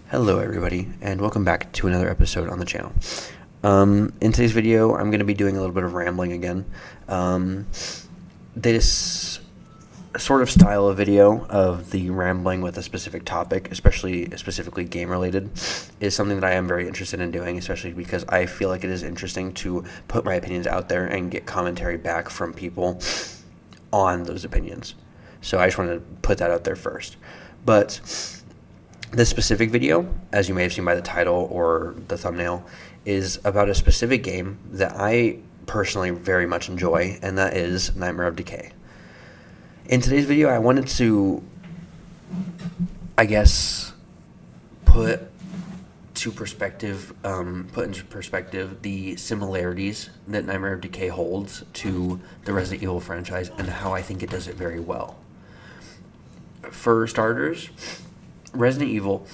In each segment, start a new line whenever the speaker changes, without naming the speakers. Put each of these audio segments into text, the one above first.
Hello everybody, and welcome back to another episode on the channel. In today's video, I'm going to be doing a little bit of rambling again. This sort of style of video of the rambling with a specific topic, specifically game related, is something that I am very interested in doing, especially because I feel like it is interesting to put my opinions out there and get commentary back from people on those opinions. So I just wanted to put that out there first. But this specific video, as you may have seen by the title or the thumbnail, is about a specific game that I personally very much enjoy, and that is Nightmare of Decay. In today's video, I wanted to, put into perspective the similarities that Nightmare of Decay holds to the Resident Evil franchise and how I think it does it very well. For starters, Resident Evil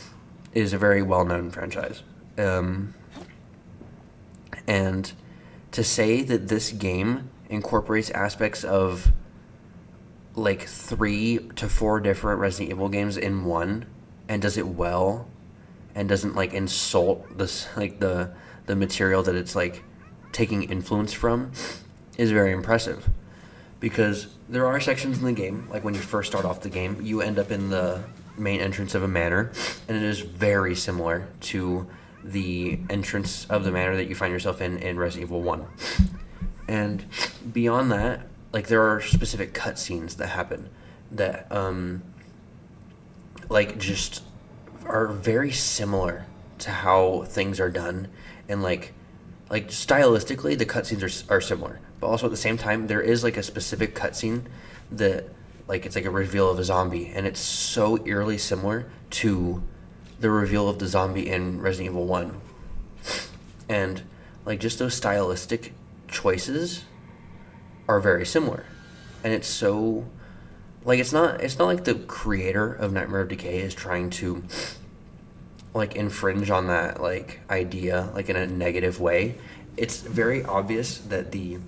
is a very well-known franchise. And to say that this game incorporates aspects of like 3 to 4 different Resident Evil games in one and does it well and doesn't like insult this the material that it's like taking influence from is very impressive. Because there are sections in the game, like when you first start off the game, you end up in the main entrance of a manor, and it is very similar to the entrance of the manor that you find yourself in Resident Evil 1. And beyond that, like there are specific cutscenes that happen that just are very similar to how things are done, and like stylistically the cutscenes are similar, but also at the same time there is like a specific cutscene that it's like a reveal of a zombie, and it's so eerily similar to the reveal of the zombie in Resident Evil 1. And like just those stylistic choices are very similar. And it's so like it's not like the creator of Nightmare of Decay is trying to like infringe on that like idea like in a negative way. It's very obvious that the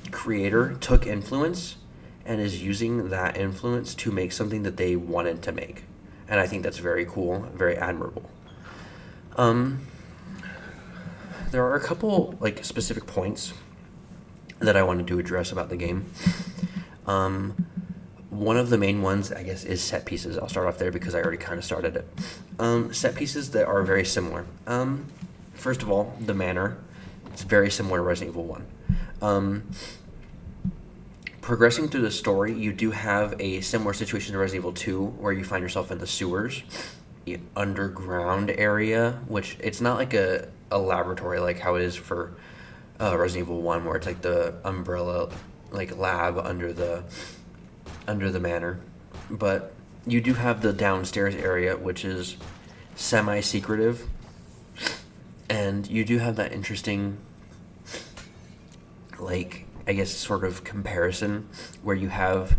creator took influence and is using that influence to make something that they wanted to make. And I think that's very cool, very admirable. There are a couple like specific points that I wanted to address about the game. One of the main ones, I guess, is set pieces. I'll start off there because I already kind of started it. Set pieces that are very similar. First of all, the manor. It's very similar to Resident Evil 1. Progressing through the story, you do have a similar situation to Resident Evil 2, where you find yourself in the sewers, the underground area, which it's not like a laboratory like how it is for Resident Evil 1, where it's like the umbrella like lab under the manor. But you do have the downstairs area, which is semi-secretive, and you do have that interesting I guess sort of comparison where you have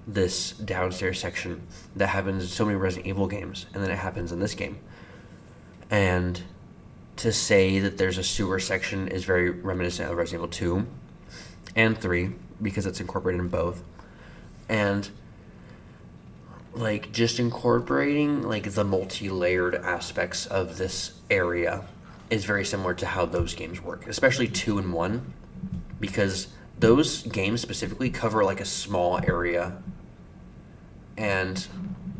this downstairs section that happens in so many Resident Evil games, and then it happens in this game. And to say that there's a sewer section is very reminiscent of Resident Evil 2 and 3 because it's incorporated in both. And like just incorporating like the multi-layered aspects of this area is very similar to how those games work, especially 2 and 1, because those games specifically cover like a small area, and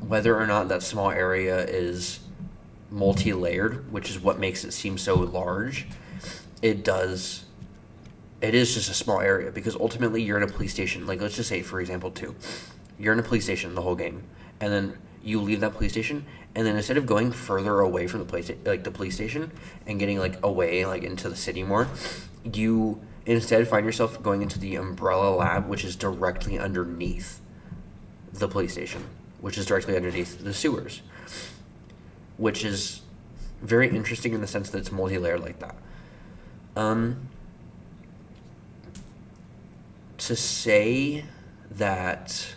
whether or not that small area is multi-layered, which is what makes it seem so large, it is just a small area, because ultimately you're in a police station. Like let's just say, for example, 2, you're in a police station the whole game, and then you leave that police station, and then instead of going further away from the police station and getting like away like into the city more, you instead find yourself going into the umbrella lab, which is directly underneath the police station, which is directly underneath the sewers, which is very interesting in the sense that it's multi-layered like that. To say that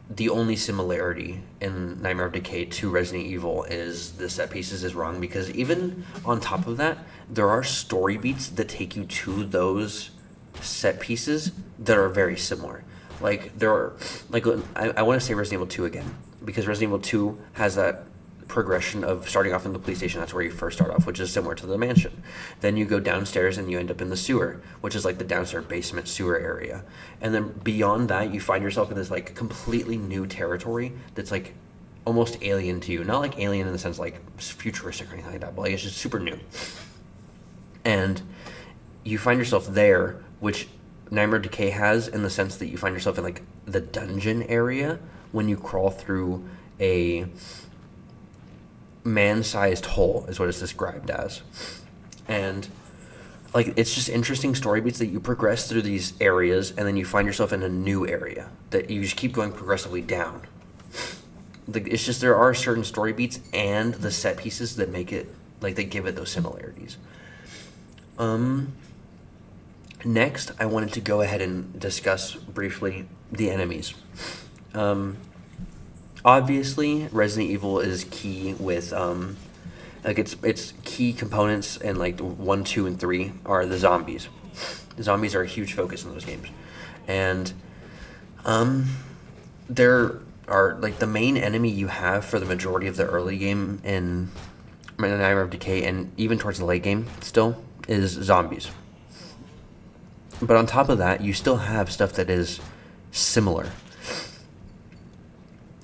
the only similarity in Nightmare of Decay to Resident Evil is the set pieces is wrong, because even on top of that, there are story beats that take you to those set pieces that are very similar. Like there are, like I want to say Resident Evil 2 again, because Resident Evil 2 has that progression of starting off in the police station. That's where you first start off, which is similar to the mansion. Then you go downstairs and you end up in the sewer, which is like the downstairs basement sewer area. And then beyond that, you find yourself in this like completely new territory that's like almost alien to you. Not like alien in the sense like futuristic or anything like that, but like it's just super new. And you find yourself there, which Nightmare of Decay has, in the sense that you find yourself in like the dungeon area when you crawl through a man-sized hole, is what it's described as. And like it's just interesting story beats that you progress through these areas, and then you find yourself in a new area that you just keep going progressively down. It's just there are certain story beats and the set pieces that make it like they give it those similarities. Next, I wanted to go ahead and discuss briefly the enemies. Obviously, Resident Evil is key with like its key components in like 1, 2, and 3 are the zombies. The zombies are a huge focus in those games, and there are like the main enemy you have for the majority of the early game in Nightmare of Decay, and even towards the late game still is zombies. But on top of that, you still have stuff that is similar.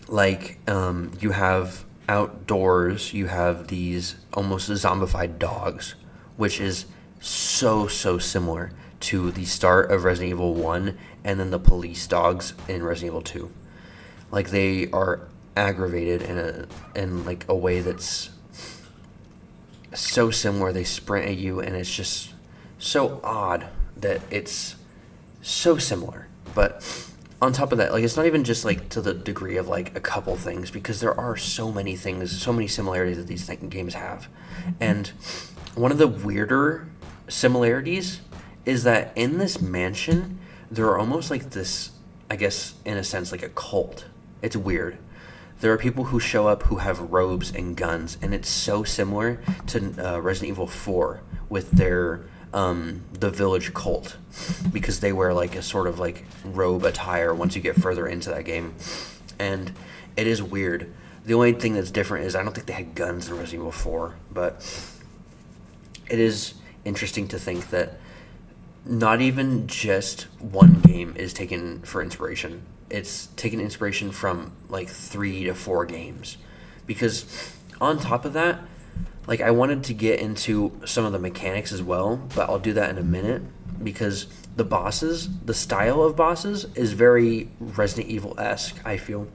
Like, you have outdoors, you have these almost zombified dogs, which is so similar to the start of Resident Evil 1 and then the police dogs in Resident Evil 2. Like, they are aggravated in like a way that's so similar. They sprint at you, and it's just so odd that it's so similar. But on top of that, like, it's not even just like to the degree of like a couple things, because there are so many things, so many similarities that these games have. And one of the weirder similarities is that in this mansion, there are almost like this, I guess in a sense, like a cult. It's weird. There are people who show up who have robes and guns, and it's so similar to Resident Evil 4 with their the village cult, because they wear like a sort of like robe attire once you get further into that game, and it is weird. The only thing that's different is I don't think they had guns in Resident Evil 4, but it is interesting to think that not even just one game is taken for inspiration. It's taken inspiration from like 3 to 4 games, because on top of that, like, I wanted to get into some of the mechanics as well, but I'll do that in a minute, because the bosses, the style of bosses is very Resident Evil-esque, I feel.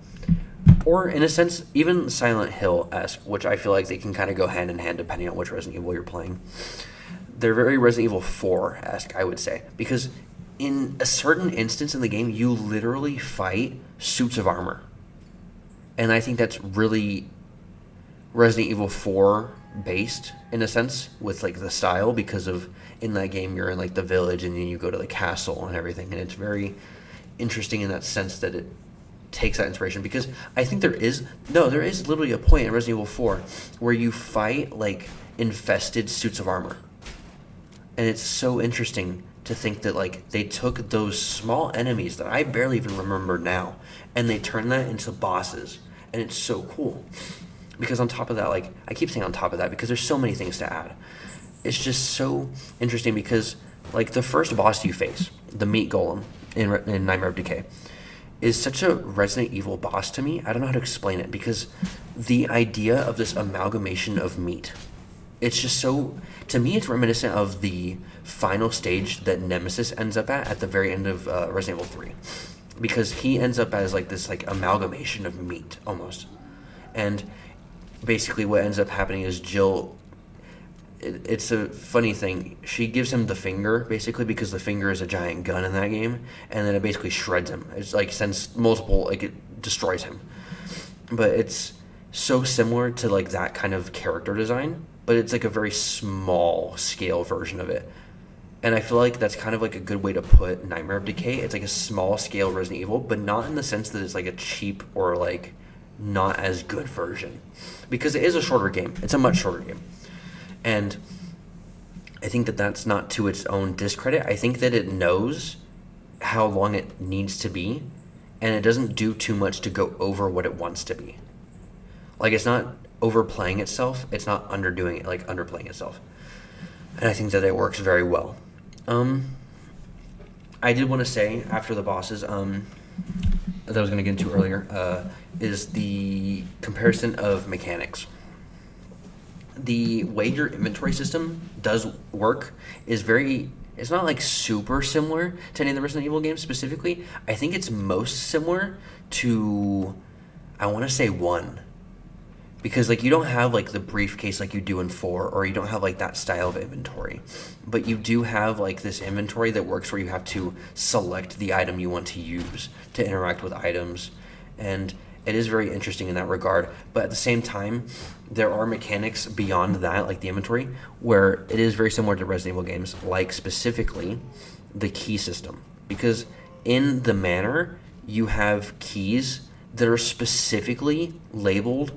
Or, in a sense, even Silent Hill-esque, which I feel like they can kind of go hand in hand depending on which Resident Evil you're playing. They're very Resident Evil 4-esque, I would say, because in a certain instance in the game, you literally fight suits of armor. And I think that's really Resident Evil 4 based in a sense with like the style, because of in that game you're in like the village and then you go to the castle and everything, and it's very interesting in that sense that it takes that inspiration, because I think there is literally a point in Resident Evil 4 where you fight like infested suits of armor, and it's so interesting to think that like they took those small enemies that I barely even remember now, and they turned that into bosses, and it's so cool. Because on top of that, like, I keep saying on top of that because there's so many things to add. It's just so interesting because, like, the first boss you face, the meat golem in Nightmare of Decay, is such a Resident Evil boss to me. I don't know how to explain it, because the idea of this amalgamation of meat, it's just so, to me, it's reminiscent of the final stage that Nemesis ends up at the very end of Resident Evil 3. Because he ends up as, like, this, like, amalgamation of meat, almost. And basically what ends up happening is Jill, it's a funny thing, she gives him the finger basically because the finger is a giant gun in that game, and then it basically shreds him. It's like sends multiple, like it destroys him. But it's so similar to like that kind of character design, but it's like a very small scale version of it. And I feel like that's kind of like a good way to put Nightmare of Decay. It's like a small scale Resident Evil, but not in the sense that it's like a cheap or like not as good version, because it is a shorter game. It's a much shorter game, and I think that that's not to its own discredit. I think that it knows how long it needs to be, and it doesn't do too much to go over what it wants to be. Like, it's not overplaying itself. It's not underdoing it, like underplaying itself. And I think that it works very well. I did want to say after the bosses, that I was going to get into earlier, is the comparison of mechanics. The way your inventory system does work is very, it's not like super similar to any of the Resident Evil games specifically. I think it's most similar to, I want to say 1. Because like you don't have like the briefcase like you do in 4, or you don't have like that style of inventory, but you do have like this inventory that works where you have to select the item you want to use to interact with items, and it is very interesting in that regard. But at the same time, there are mechanics beyond that, like the inventory, where it is very similar to Resident Evil games, like specifically the key system. Because in the manor, you have keys that are specifically labeled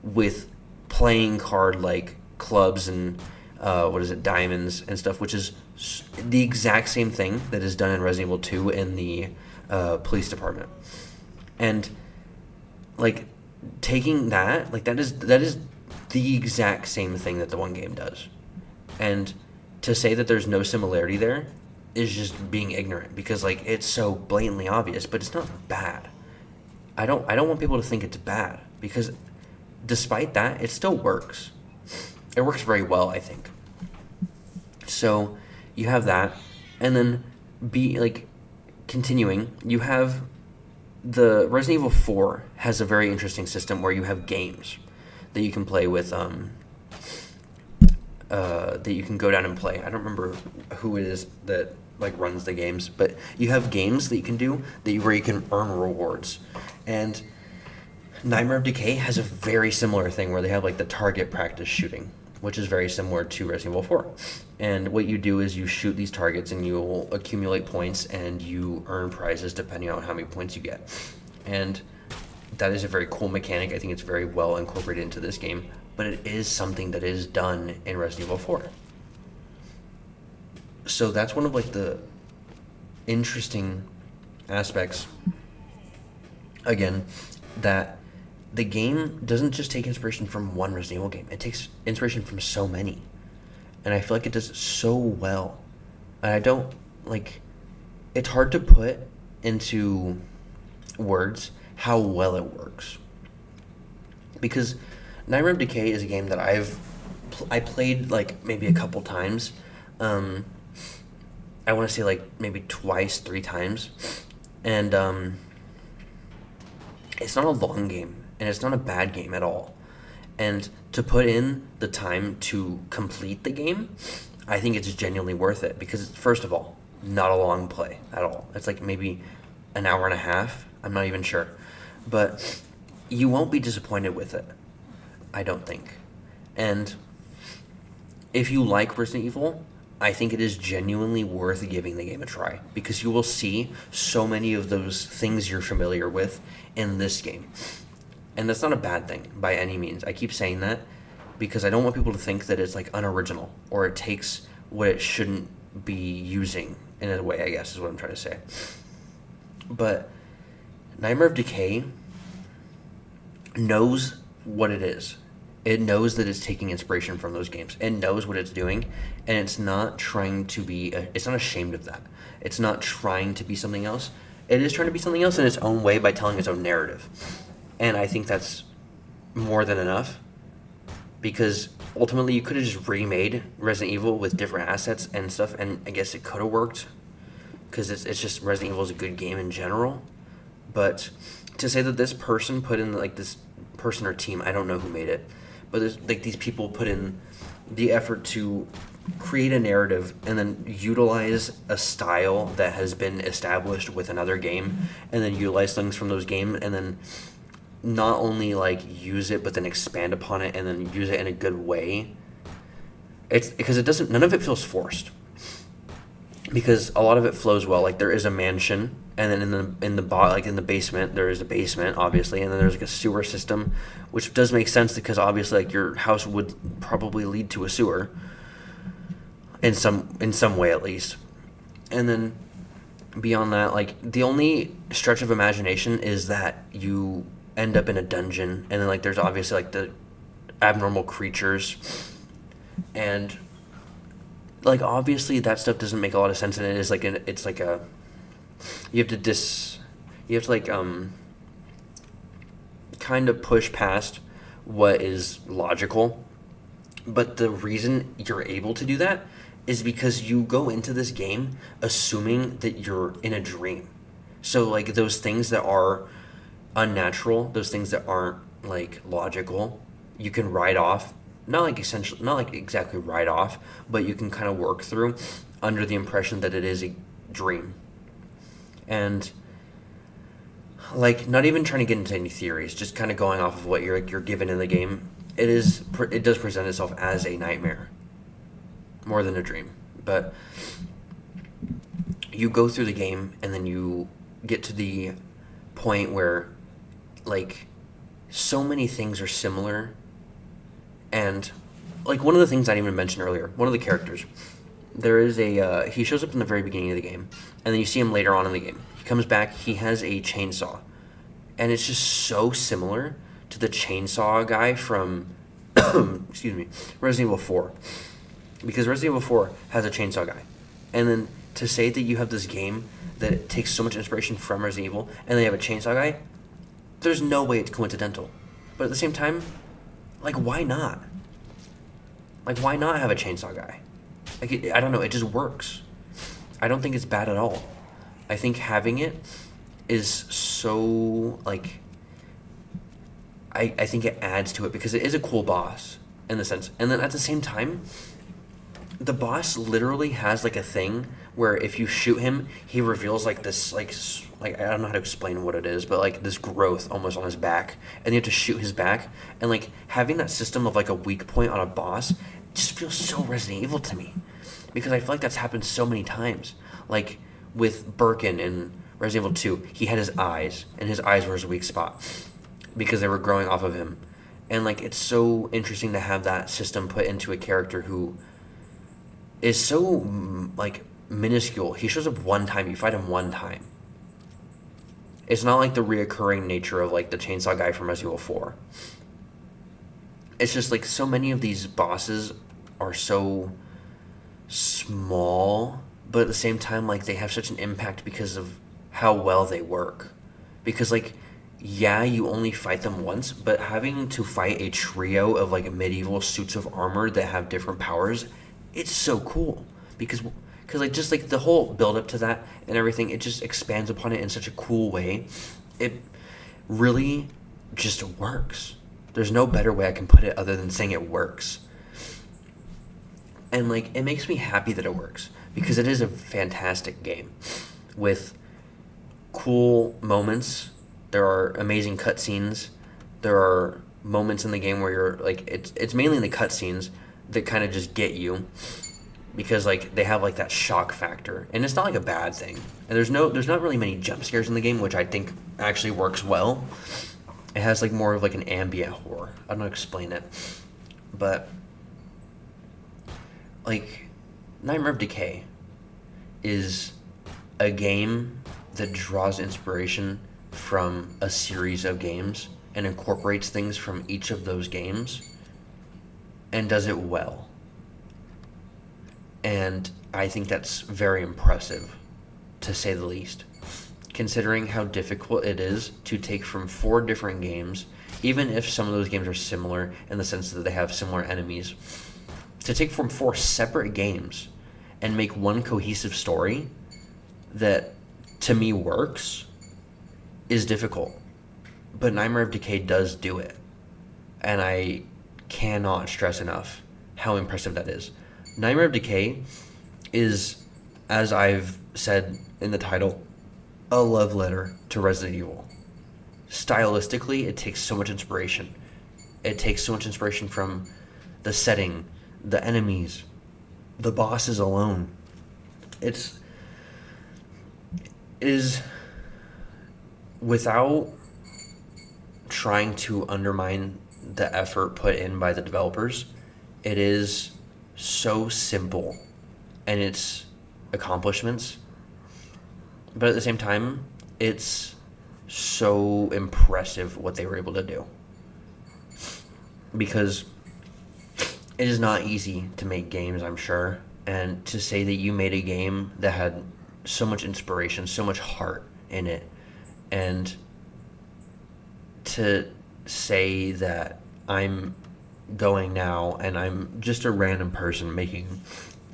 with playing card like clubs and diamonds and stuff, which is the exact same thing that is done in Resident Evil 2 in the police department. And like taking that, like that is the exact same thing that the one game does. And to say that there's no similarity there is just being ignorant, because like it's so blatantly obvious, but it's not bad. I don't want people to think it's bad, because despite that, it still works. It works very well, I think. So you have that, and then continuing, you have the Resident Evil 4 has a very interesting system where you have games that you can play with, that you can go down and play. I don't remember who it is that like runs the games, but you have games that you can do where you can earn rewards. And Nightmare of Decay has a very similar thing where they have like the target practice shooting, which is very similar to Resident Evil 4. And what you do is you shoot these targets and you'll accumulate points and you earn prizes depending on how many points you get. And that is a very cool mechanic. I think it's very well incorporated into this game, but it is something that is done in Resident Evil 4. So that's one of like the interesting aspects, again, that the game doesn't just take inspiration from one Resident Evil game. It takes inspiration from so many. And I feel like it does it so well. And I don't, like, it's hard to put into words how well it works. Because Nightmare of Decay is a game that I played, like, maybe a couple times. I want to say, like, maybe twice, 3 times. And it's not a long game. And it's not a bad game at all. And to put in the time to complete the game, I think it's genuinely worth it. Because, first of all, not a long play at all. It's like maybe an hour and a half. I'm not even sure. But you won't be disappointed with it, I don't think. And if you like Resident Evil, I think it is genuinely worth giving the game a try. Because you will see so many of those things you're familiar with in this game. And that's not a bad thing by any means. I keep saying that because I don't want people to think that it's like unoriginal or it takes what it shouldn't be using in a way, I guess is what I'm trying to say. But Nightmare of Decay knows what it is. It knows that it's taking inspiration from those games. It knows what it's doing, and it's not trying to be, it's not ashamed of that. It's not trying to be something else. It is trying to be something else in its own way by telling its own narrative. And I think that's more than enough, because ultimately you could have just remade Resident Evil with different assets and stuff, and I guess it could have worked, because it's just Resident Evil is a good game in general. But to say that this person put in, like, this person or team, I don't know who made it, but there's, like, these people put in the effort to create a narrative and then utilize a style that has been established with another game, and then utilize things from those games, and then not only like use it but then expand upon it and then use it in a good way. It's because it doesn't, none of it feels forced, because a lot of it flows well. Like there is a mansion, and then in the basement there is a basement, obviously, and then there's like a sewer system, which does make sense because obviously like your house would probably lead to a sewer in some way at least. And then beyond that, like the only stretch of imagination is that you end up in a dungeon, and then like there's obviously like the abnormal creatures, and like obviously that stuff doesn't make a lot of sense, and it is like it's like a you have to like kind of push past what is logical. But the reason you're able to do that is because you go into this game assuming that you're in a dream. So like those things that are unnatural, those things that aren't like logical, you can write off. Not like exactly write off, but you can kind of work through under the impression that it is a dream. And like not even trying to get into any theories, just kind of going off of what you're given in the game. It does present itself as a nightmare more than a dream. But you go through the game and then you get to the point where like so many things are similar, and like one of the things I didn't even mention earlier, one of the characters, there is a he shows up in the very beginning of the game, and then you see him later on in the game. He comes back, he has a chainsaw, and it's just so similar to the chainsaw guy from excuse me, Resident Evil 4, because Resident Evil 4 has a chainsaw guy, and then to say that you have this game that takes so much inspiration from Resident Evil and they have a chainsaw guy, there's no way it's coincidental. But at the same time, like why not? Like why not have a chainsaw guy? Like I don't know, it just works. I don't think it's bad at all. I think having it is so like I think it adds to it because it is a cool boss in the sense. And then at the same time, the boss literally has like a thing where if you shoot him, he reveals like this like I don't know how to explain what it is, but like this growth almost on his back, and you have to shoot his back, and like having that system of like a weak point on a boss just feels so Resident Evil to me, because I feel like that's happened so many times. Like with Birkin in Resident Evil 2, he had his eyes, and his eyes were his weak spot because they were growing off of him, and like it's so interesting to have that system put into a character who is so like minuscule. He shows up one time, you fight him one time. It's not like the reoccurring nature of like the chainsaw guy from Resident Evil 4. It's just like so many of these bosses are so small, but at the same time like they have such an impact because of how well they work. Because like yeah, you only fight them once, but having to fight a trio of like medieval suits of armor that have different powers, it's so cool because like just like the whole build up to that and everything, it just expands upon it in such a cool way. It really just works. There's no better way I can put it other than saying it works. And like it makes me happy that it works because it is a fantastic game with cool moments. There are amazing cutscenes. There are moments in the game where you're like it's mainly the cutscenes that kind of just get you, because like they have like that shock factor, and it's not like a bad thing. And there's not really many jump scares in the game, which I think actually works well. It has like more of like an ambient horror. I don't know how to explain it, but like Nightmare of Decay is a game that draws inspiration from a series of games and incorporates things from each of those games and does it well. And I think that's very impressive, to say the least, considering how difficult it is to take from 4 different games, even if some of those games are similar in the sense that they have similar enemies, to take from 4 separate games and make one cohesive story that to me works is difficult. But Nightmare of Decay does do it, and I cannot stress enough how impressive that is. Nightmare of Decay is, as I've said in the title, a love letter to Resident Evil. Stylistically, it takes so much inspiration. It takes so much inspiration from the setting, the enemies, the bosses alone. It is, without trying to undermine the effort put in by the developers, it is so simple and its accomplishments, but at the same time it's so impressive what they were able to do. because it is not easy to make games, I'm sure. And to say that you made a game that had so much inspiration, so much heart in it, and to say that I'm going now and I'm just a random person making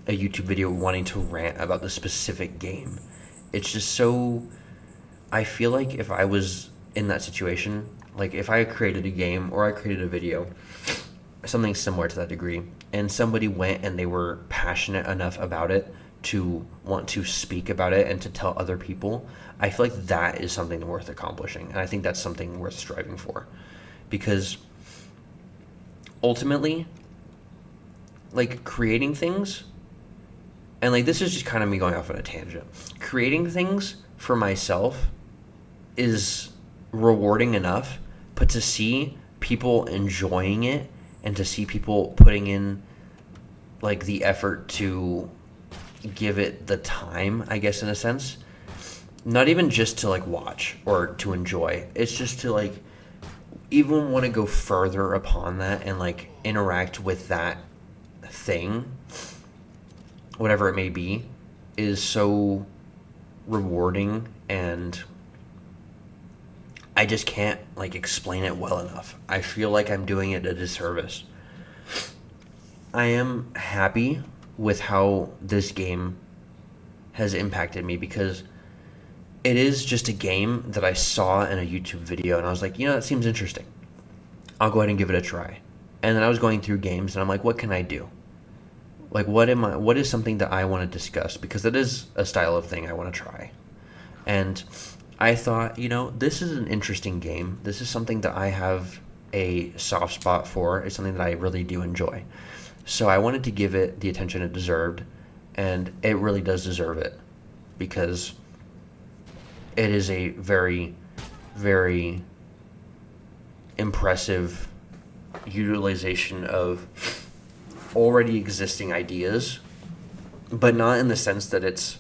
a YouTube video wanting to rant about the specific game. It's just so... I feel like if I was in that situation, like if I created a game or I created a video, something similar to that degree, and somebody went and they were passionate enough about it to want to speak about it and to tell other people, I feel like that is something worth accomplishing. And I think that's something worth striving for. Because ultimately, like, creating things, and like this is just kind of me going off on a tangent, creating things for myself is rewarding enough, but to see people enjoying it and to see people putting in like the effort to give it the time, I guess, in a sense, not even just to like watch or to enjoy, it's just to like even want to go further upon that and like interact with that thing, whatever it may be, is so rewarding. And I just can't like explain it well enough. I feel like I'm doing it a disservice. I am happy with how this game has impacted me, because it is just a game that I saw in a YouTube video and I was like, that seems interesting. I'll go ahead and give it a try. And then I was going through games and I'm like, what can I do? Like, what is something that I want to discuss? Because that is a style of thing I want to try. And I thought, this is an interesting game. This is something that I have a soft spot for. It's something that I really do enjoy. So I wanted to give it the attention it deserved, and it really does deserve it, because it is a very, very impressive utilization of already existing ideas, but not in the sense that it's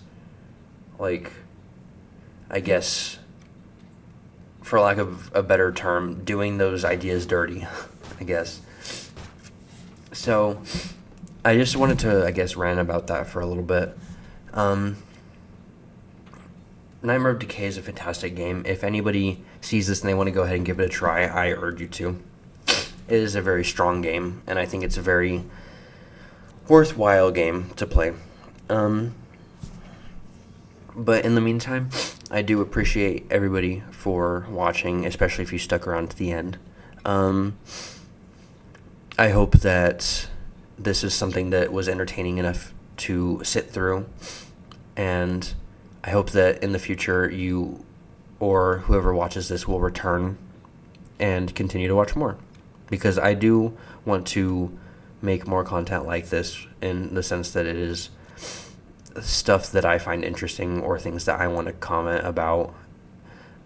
like, I guess, for lack of a better term, doing those ideas dirty, I guess. So I just wanted to, I guess, rant about that for a little bit. Nightmare of Decay is a fantastic game. If anybody sees this and they want to go ahead and give it a try, I urge you to. It is a very strong game, and I think it's a very worthwhile game to play. But in the meantime, I do appreciate everybody for watching, especially if you stuck around to the end. I hope that this is something that was entertaining enough to sit through, and I hope that in the future you or whoever watches this will return and continue to watch more, because I do want to make more content like this, in the sense that it is stuff that I find interesting or things that I want to comment about.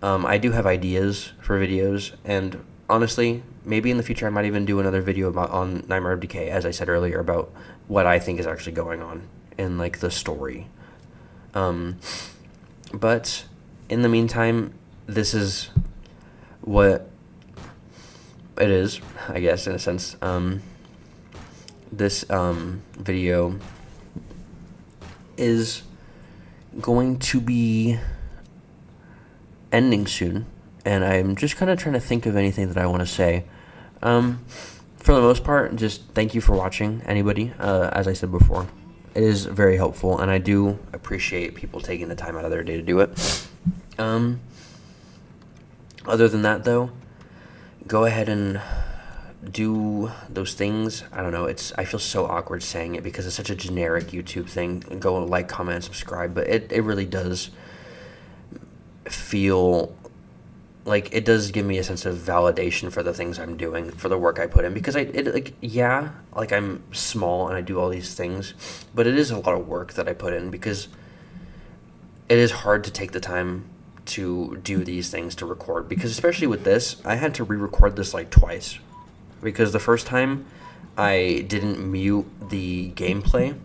I do have ideas for videos, and honestly, maybe in the future I might even do another video on Nightmare of Decay, as I said earlier, about what I think is actually going on in like the story. But in the meantime, this is what it is, I guess, in a sense. This video is going to be ending soon, and I'm just kind of trying to think of anything that I want to say. For the most part, just thank you for watching, anybody. As I said before, it is very helpful, and I do appreciate people taking the time out of their day to do it. Other than that, though, go ahead and do those things. I don't know, I feel so awkward saying it because it's such a generic YouTube thing. Go like, comment, and subscribe, but it really does feel like it does give me a sense of validation for the things I'm doing, for the work I put in, because I'm small and I do all these things, but it is a lot of work that I put in, because it is hard to take the time to do these things, to record, because especially with this, I had to re-record this like twice, because the first time I didn't mute the gameplay.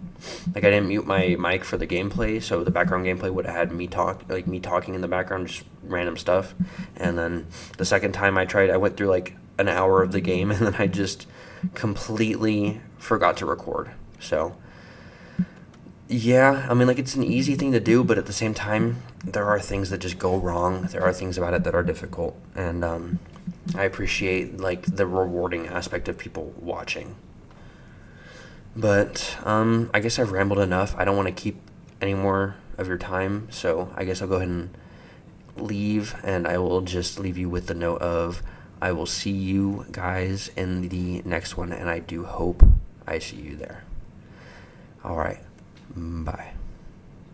Like, I didn't mute my mic for the gameplay, so the background gameplay would have had me talking in the background, just random stuff. And then the second time I tried, I went through like an hour of the game, and then I just completely forgot to record. So, yeah, I mean, like, it's an easy thing to do, but at the same time, there are things that just go wrong. There are things about it that are difficult, and I appreciate, like, the rewarding aspect of people watching. But I guess I've rambled enough. I don't want to keep any more of your time, so I guess I'll go ahead and leave, and I will just leave you with the note of I will see you guys in the next one, and I do hope I see you there. All right. Bye.